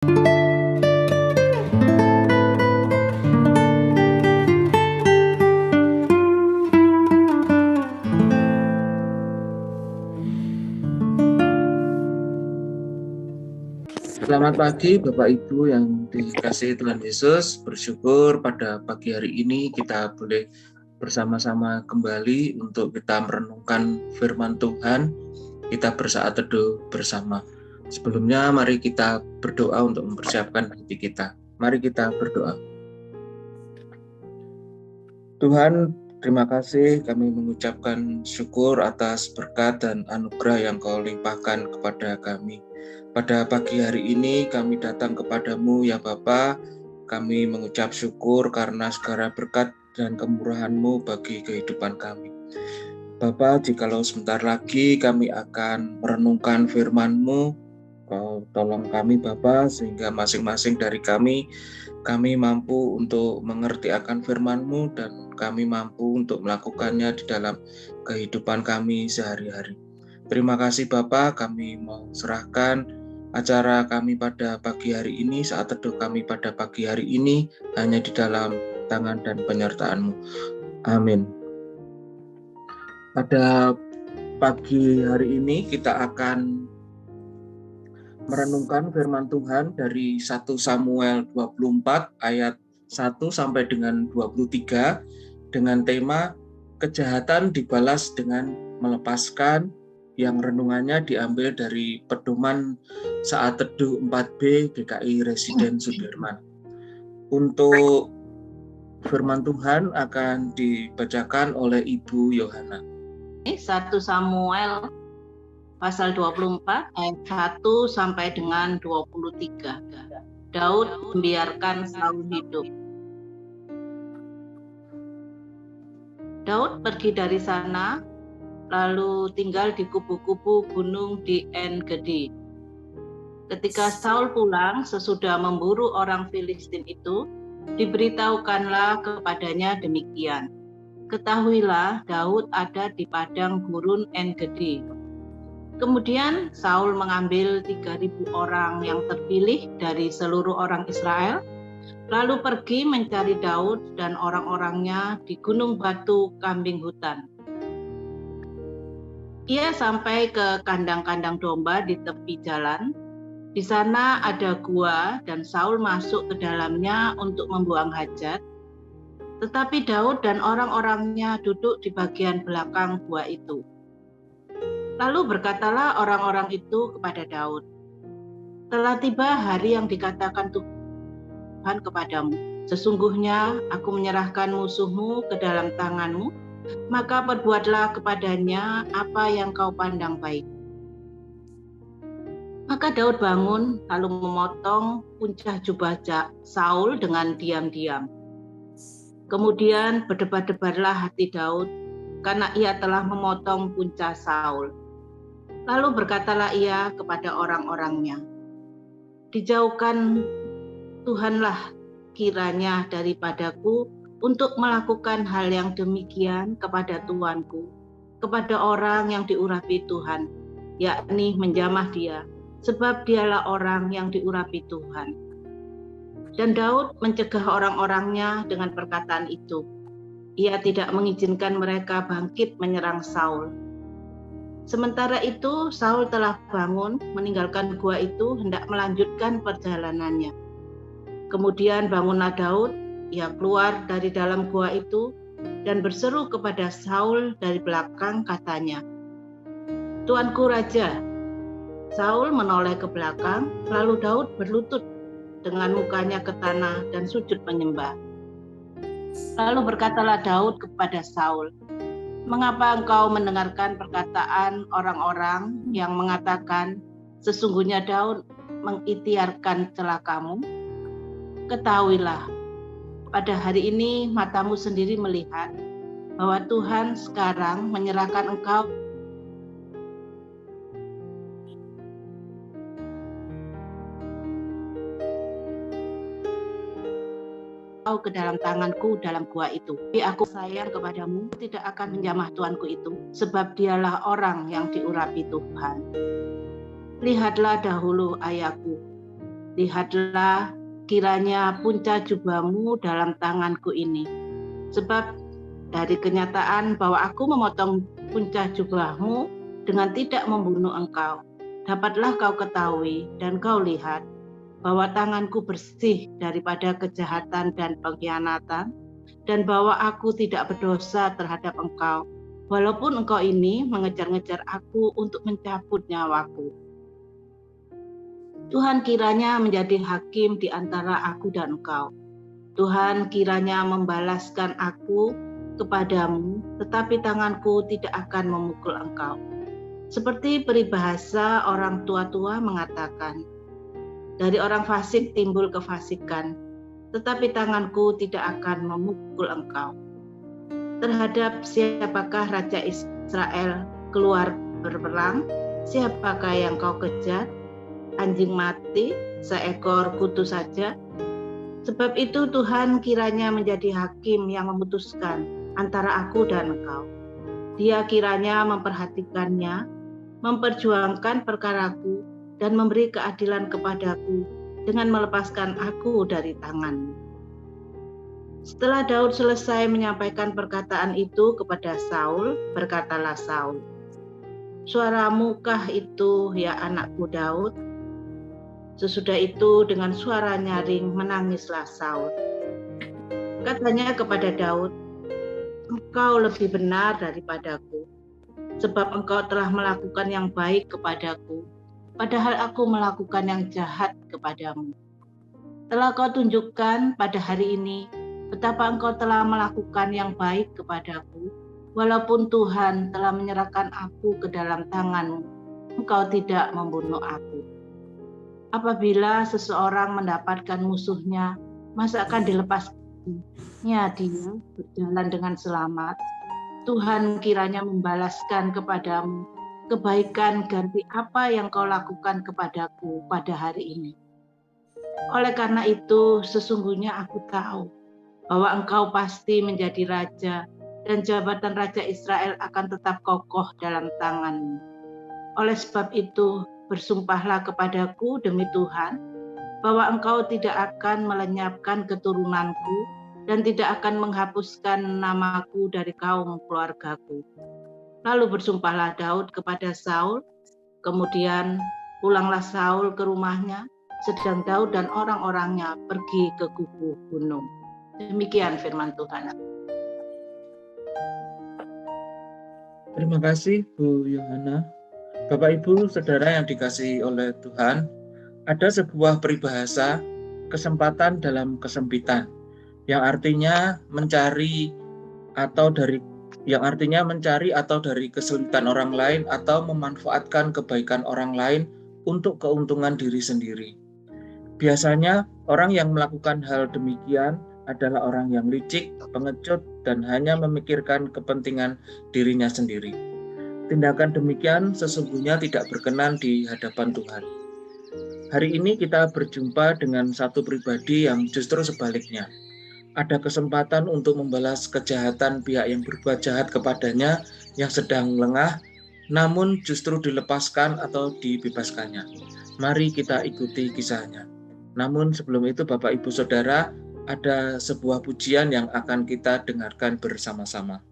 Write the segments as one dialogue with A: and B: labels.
A: Selamat pagi Bapak Ibu yang dikasihi Tuhan Yesus. Bersyukur pada pagi hari ini kita boleh bersama-sama kembali untuk kita merenungkan firman Tuhan. Kita bersaat teduh bersama. Sebelumnya mari kita berdoa untuk mempersiapkan hati kita. Mari kita berdoa. Tuhan, terima kasih kami mengucapkan syukur atas berkat dan anugerah yang Kau limpahkan kepada kami. Pada pagi hari ini kami datang kepadamu ya Bapa. Kami mengucap syukur karena segala berkat dan kemurahan-Mu bagi kehidupan kami. Bapa, jikalau sebentar lagi kami akan merenungkan firman-Mu, Kau tolong kami Bapa, sehingga masing-masing dari kami mampu untuk mengerti akan firman-Mu dan kami mampu untuk melakukannya di dalam kehidupan kami sehari-hari. Terima kasih Bapa, kami mau serahkan acara kami pada pagi hari ini, saat teduh kami pada pagi hari ini hanya di dalam tangan dan penyertaan-Mu. Amin. Pada pagi hari ini kita akan merenungkan firman Tuhan dari 1 Samuel 24 ayat 1 sampai dengan 23 dengan tema kejahatan dibalas dengan melepaskan, yang renungannya diambil dari pedoman saat teduh 4B GKI Residen Sudirman. Untuk firman Tuhan akan dibacakan oleh Ibu Yohana.
B: 1 Samuel pasal 24 ayat 1 sampai dengan 23. Daud membiarkan Saul hidup. Daud pergi dari sana lalu tinggal di kubu-kubu gunung di En-Gedi. Ketika Saul pulang sesudah memburu orang Filistin itu, diberitahukanlah kepadanya demikian. Ketahuilah Daud ada di padang gurun En-Gedi. Kemudian Saul mengambil 3.000 orang yang terpilih dari seluruh orang Israel, lalu pergi mencari Daud dan orang-orangnya di gunung batu kambing hutan. Ia sampai ke kandang-kandang domba di tepi jalan. Di sana ada gua dan Saul masuk ke dalamnya untuk membuang hajat. Tetapi Daud dan orang-orangnya duduk di bagian belakang gua itu. Lalu berkatalah orang-orang itu kepada Daud, "Telah tiba hari yang dikatakan Tuhan kepadamu. Sesungguhnya aku menyerahkan musuhmu ke dalam tanganmu, maka perbuatlah kepadanya apa yang kau pandang baik." Maka Daud bangun lalu memotong puncak jubah Saul dengan diam-diam. Kemudian berdebar-debarlah hati Daud karena ia telah memotong puncak Saul. Lalu berkatalah ia kepada orang-orangnya, "Dijauhkan Tuhanlah kiranya daripadaku untuk melakukan hal yang demikian kepada Tuanku, kepada orang yang diurapi Tuhan, yakni menjamah dia, sebab dialah orang yang diurapi Tuhan." Dan Daud mencegah orang-orangnya dengan perkataan itu. Ia tidak mengizinkan mereka bangkit menyerang Saul. Sementara itu Saul telah bangun, meninggalkan gua itu, hendak melanjutkan perjalanannya. Kemudian bangunlah Daud, ia keluar dari dalam gua itu dan berseru kepada Saul dari belakang, katanya, "Tuanku Raja." Saul menoleh ke belakang, lalu Daud berlutut dengan mukanya ke tanah dan sujud menyembah. Lalu berkatalah Daud kepada Saul, "Mengapa engkau mendengarkan perkataan orang-orang yang mengatakan, sesungguhnya Daud mengikhtiarkan celakamu? Ketahuilah, pada hari ini matamu sendiri melihat bahwa Tuhan sekarang menyerahkan engkau ke dalam tanganku dalam gua itu. Tapi aku sayang kepadamu, tidak akan menjamah tuanku itu, sebab dialah orang yang diurapi Tuhan. Lihatlah dahulu ayahku, Lihatlah kiranya punca jubahmu dalam tanganku ini. Sebab dari kenyataan bahwa aku memotong punca jubahmu dengan tidak membunuh engkau, dapatlah kau ketahui dan kau lihat bahwa tanganku bersih daripada kejahatan dan pengkhianatan, dan bahwa aku tidak berdosa terhadap engkau, walaupun engkau ini mengejar-ngejar aku untuk mencabut nyawaku. Tuhan kiranya menjadi hakim di antara aku dan engkau. Tuhan kiranya membalaskan aku kepadamu, tetapi tanganku tidak akan memukul engkau. Seperti peribahasa orang tua-tua mengatakan, dari orang fasik timbul kefasikan, tetapi tanganku tidak akan memukul engkau. Terhadap siapakah Raja Israel keluar berperang? Siapakah yang kau kejar? Anjing mati, seekor kutu saja. Sebab itu Tuhan kiranya menjadi hakim yang memutuskan antara aku dan engkau. Dia kiranya memperhatikannya, memperjuangkan perkaraku, dan memberi keadilan kepadaku dengan melepaskan aku dari tanganmu. Setelah Daud selesai menyampaikan perkataan itu kepada Saul, berkatalah Saul, "Suaramukah itu, ya anakku Daud?" Sesudah itu dengan suara nyaring menangislah Saul. Katanya kepada Daud, "Engkau lebih benar daripadaku, sebab engkau telah melakukan yang baik kepadaku, padahal aku melakukan yang jahat kepadamu. Telah kau tunjukkan pada hari ini betapa engkau telah melakukan yang baik kepadaku, walaupun Tuhan telah menyerahkan aku ke dalam tanganmu, engkau tidak membunuh aku. Apabila seseorang mendapatkan musuhnya, masa akan dilepaskannya dia berjalan dengan selamat? Tuhan kiranya membalaskan kepadamu kebaikan ganti apa yang kau lakukan kepadaku pada hari ini. Oleh karena itu, sesungguhnya aku tahu bahwa engkau pasti menjadi raja, dan jabatan Raja Israel akan tetap kokoh dalam tanganmu. Oleh sebab itu, bersumpahlah kepadaku demi Tuhan, bahwa engkau tidak akan melenyapkan keturunanku dan tidak akan menghapuskan namaku dari kaum keluargaku." Lalu bersumpahlah Daud kepada Saul, kemudian pulanglah Saul ke rumahnya, sedang Daud dan orang-orangnya pergi ke kubu gunung. Demikian firman Tuhan.
A: Terima kasih Bu Yohana. Bapak Ibu Saudara yang dikasihi oleh Tuhan, ada sebuah peribahasa kesempatan dalam kesempitan yang artinya mencari atau dari kesulitan orang lain atau memanfaatkan kebaikan orang lain untuk keuntungan diri sendiri. Biasanya orang yang melakukan hal demikian adalah orang yang licik, pengecut, dan hanya memikirkan kepentingan dirinya sendiri. Tindakan demikian sesungguhnya tidak berkenan di hadapan Tuhan. Hari ini kita berjumpa dengan satu pribadi yang justru sebaliknya. Ada kesempatan untuk membalas kejahatan pihak yang berbuat jahat kepadanya yang sedang lengah, namun justru dilepaskan atau dibebaskannya. Mari kita ikuti kisahnya. Namun sebelum itu Bapak Ibu Saudara, ada sebuah pujian yang akan kita dengarkan bersama-sama.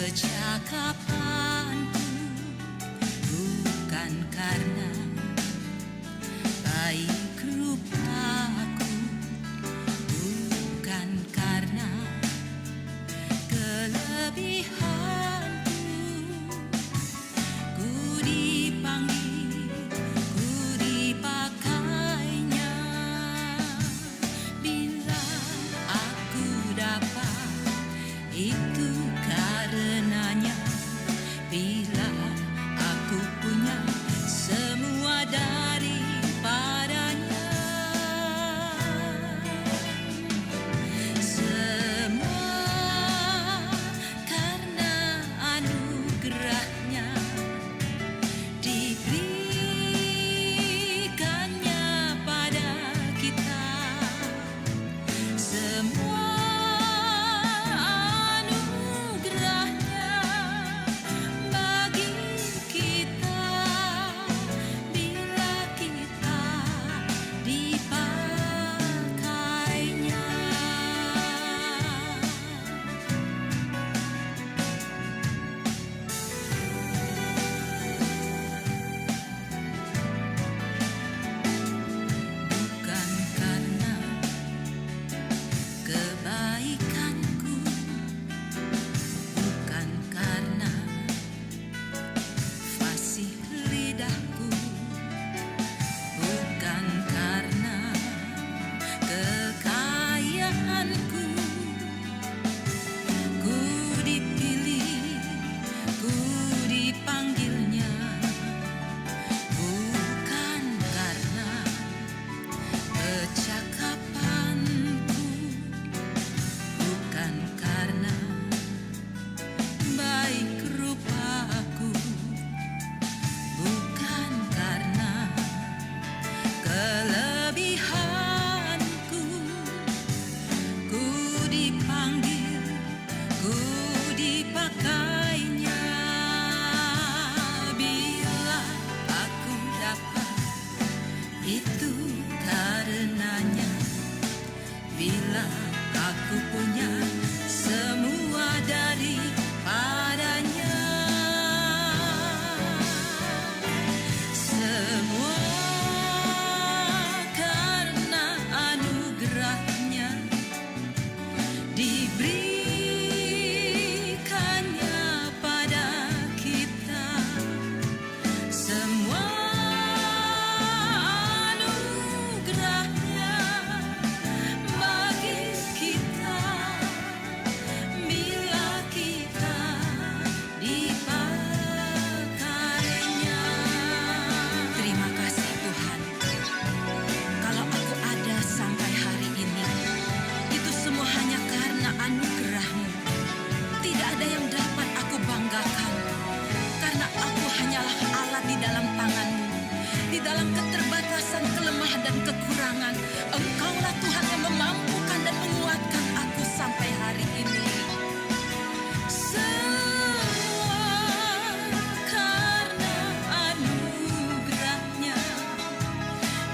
C: Kecakapanku bukan karena di dalam keterbatasan, kelemahan dan kekurangan. Engkaulah Tuhan yang memampukan dan menguatkan aku sampai hari ini. Karena anugerah-Nya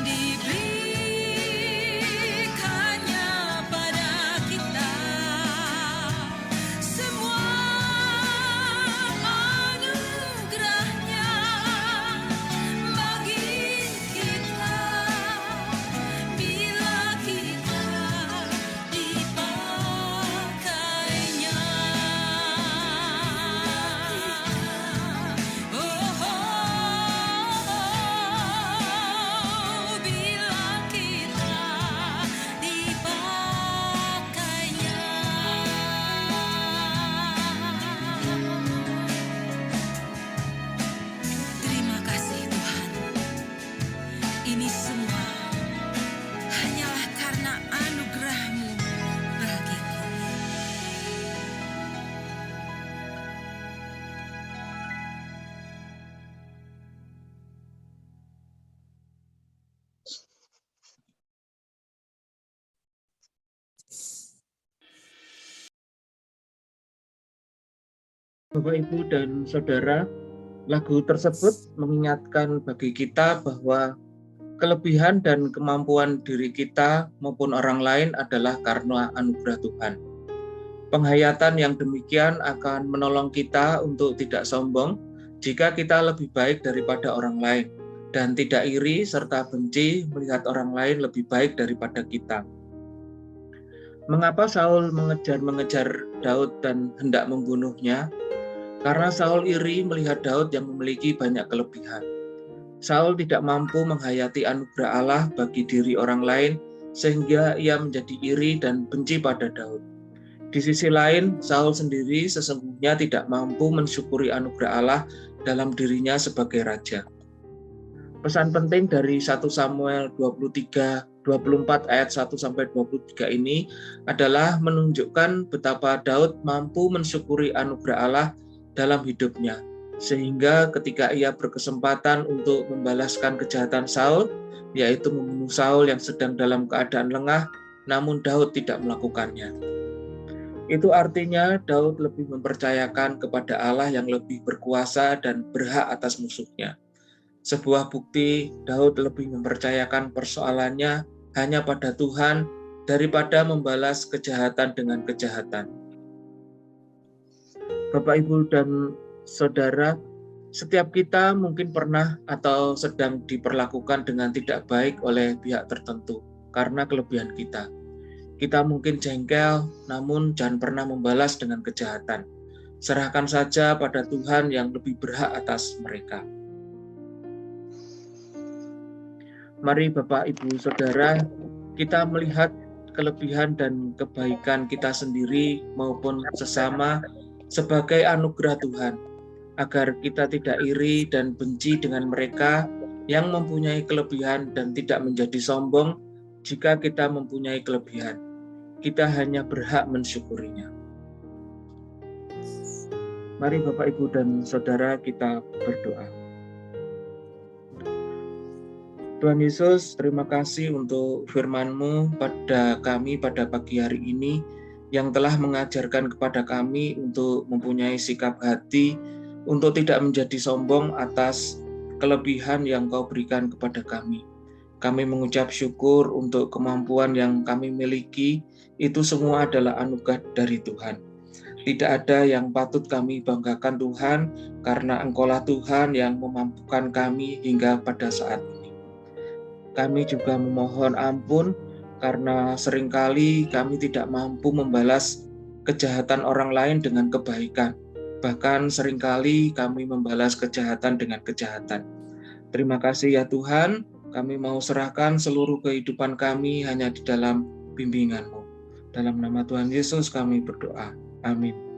C: diberikannya pada kita. Semua anugerah-Nya bagi kita bila kita dipakainya. Bila kita dipakainya. Terima kasih Tuhan. Ini semua hanyalah karena anugerah-Mu bagiku.
A: Bapak, Ibu, dan Saudara, lagu tersebut mengingatkan bagi kita bahwa kelebihan dan kemampuan diri kita maupun orang lain adalah karena anugerah Tuhan. Penghayatan yang demikian akan menolong kita untuk tidak sombong jika kita lebih baik daripada orang lain, dan tidak iri serta benci melihat orang lain lebih baik daripada kita. Mengapa Saul mengejar Daud dan hendak membunuhnya? Karena Saul iri melihat Daud yang memiliki banyak kelebihan. Saul tidak mampu menghayati anugerah Allah bagi diri orang lain sehingga ia menjadi iri dan benci pada Daud. Di sisi lain, Saul sendiri sesungguhnya tidak mampu mensyukuri anugerah Allah dalam dirinya sebagai raja. Pesan penting dari 1 Samuel 24 ayat 1-23 ini adalah menunjukkan betapa Daud mampu mensyukuri anugerah Allah dalam hidupnya, sehingga ketika ia berkesempatan untuk membalaskan kejahatan Saul, yaitu membunuh Saul yang sedang dalam keadaan lengah, namun Daud tidak melakukannya. Itu artinya Daud lebih mempercayakan kepada Allah yang lebih berkuasa dan berhak atas musuhnya. Sebuah bukti Daud lebih mempercayakan persoalannya hanya pada Tuhan daripada membalas kejahatan dengan kejahatan. Bapak, Ibu, dan Saudara, setiap kita mungkin pernah atau sedang diperlakukan dengan tidak baik oleh pihak tertentu karena kelebihan kita. Kita mungkin jengkel, namun jangan pernah membalas dengan kejahatan. Serahkan saja pada Tuhan yang lebih berhak atas mereka. Mari Bapak, Ibu, Saudara, kita melihat kelebihan dan kebaikan kita sendiri maupun sesama sebagai anugerah Tuhan, agar kita tidak iri dan benci dengan mereka yang mempunyai kelebihan dan tidak menjadi sombong jika kita mempunyai kelebihan. Kita hanya berhak mensyukurinya. Mari Bapak, Ibu, dan Saudara, kita berdoa. Tuhan Yesus, terima kasih untuk firman-Mu pada kami pada pagi hari ini, yang telah mengajarkan kepada kami untuk mempunyai sikap hati, untuk tidak menjadi sombong atas kelebihan yang Kau berikan kepada kami. Kami mengucap syukur untuk kemampuan yang kami miliki, itu semua adalah anugerah dari Tuhan. Tidak ada yang patut kami banggakan Tuhan, karena Engkaulah Tuhan yang memampukan kami hingga pada saat ini. Kami juga memohon ampun karena seringkali kami tidak mampu membalas kejahatan orang lain dengan kebaikan. Bahkan seringkali kami membalas kejahatan dengan kejahatan. Terima kasih ya Tuhan, kami mau serahkan seluruh kehidupan kami hanya di dalam bimbingan-Mu. Dalam nama Tuhan Yesus kami berdoa. Amin.